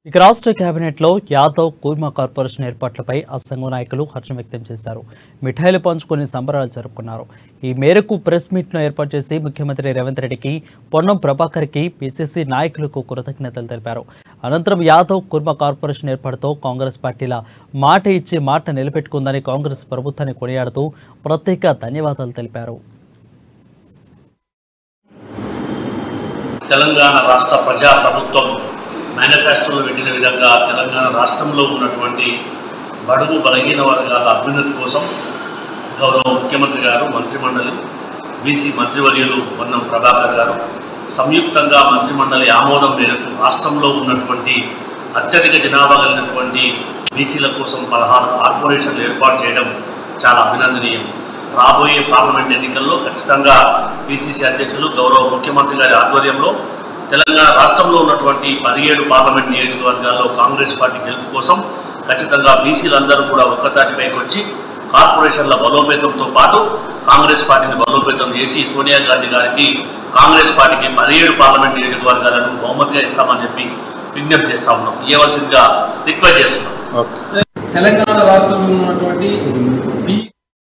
ఇక రాష్ట్ర కేబినెట్లో యాదవ్ కూర్మా కార్పొరేషన్ ఏర్పాట్లపై అసంఘ నాయకులు హర్షం వ్యక్తం చేశారు. మిఠాయిలు పంచుకొని సంబరాలు జరుపుకున్నారు. ఈ మేరకు ప్రెస్ మీట్ను ఏర్పాటు చేసి ముఖ్యమంత్రి రేవంత్ రెడ్డికి, పొన్నం ప్రభాకర్కి, పీసీసీ నాయకులకు కృతజ్ఞతలు తెలిపారు. అనంతరం యాదవ్ కూర్మా కార్పొరేషన్ ఏర్పాటుతో కాంగ్రెస్ పార్టీల మాట ఇచ్చి మాట నిలబెట్టుకుందని కాంగ్రెస్ ప్రభుత్వాన్ని కొనియాడుతూ ప్రత్యేక ధన్యవాదాలు తెలిపారు. తెలంగాణ రాష్ట్ర ప్రజా ప్రభుత్వం మేనిఫెస్టోలో పెట్టిన విధంగా తెలంగాణ రాష్ట్రంలో ఉన్నటువంటి బడుగు బలహీన వర్గాల అభ్యున్నతి కోసం గౌరవ ముఖ్యమంత్రి గారు, మంత్రిమండలి, బీసీ మంత్రివర్యులు పొన్నం ప్రభాకర్ గారు సంయుక్తంగా మంత్రిమండలి ఆమోదం మేరకు రాష్ట్రంలో ఉన్నటువంటి అత్యధిక జనాభా కలిగినటువంటి బీసీల కోసం 16 కార్పొరేషన్లు ఏర్పాటు చేయడం చాలా అభినందనీయం. రాబోయే పార్లమెంట్ ఎన్నికల్లో ఖచ్చితంగా పీసీసీ అధ్యక్షులు గౌరవ ముఖ్యమంత్రి గారి ఆధ్వర్యంలో తెలంగాణ రాష్ట్రంలో ఉన్నటువంటి 17 పార్లమెంట్ నియోజకవర్గాల్లో కాంగ్రెస్ పార్టీ గెలుపు కోసం ఖచ్చితంగా బీసీలందరూ కూడా ఒక్కతాటిపైకి వచ్చి కార్పొరేషన్ల బలోపేతంతో పాటు కాంగ్రెస్ పార్టీని బలోపేతం చేసి సోనియా గాంధీ గారికి, కాంగ్రెస్ పార్టీకి 17 పార్లమెంట్ నియోజకవర్గాలను బహుమతిగా ఇస్తామని చెప్పి విజ్ఞప్తి చేస్తా ఉన్నాం. ఇవ్వవలసిందిగా రిక్వెస్ట్ చేస్తున్నాం. తెలంగాణ రాష్ట్రంలో ఉన్నటువంటి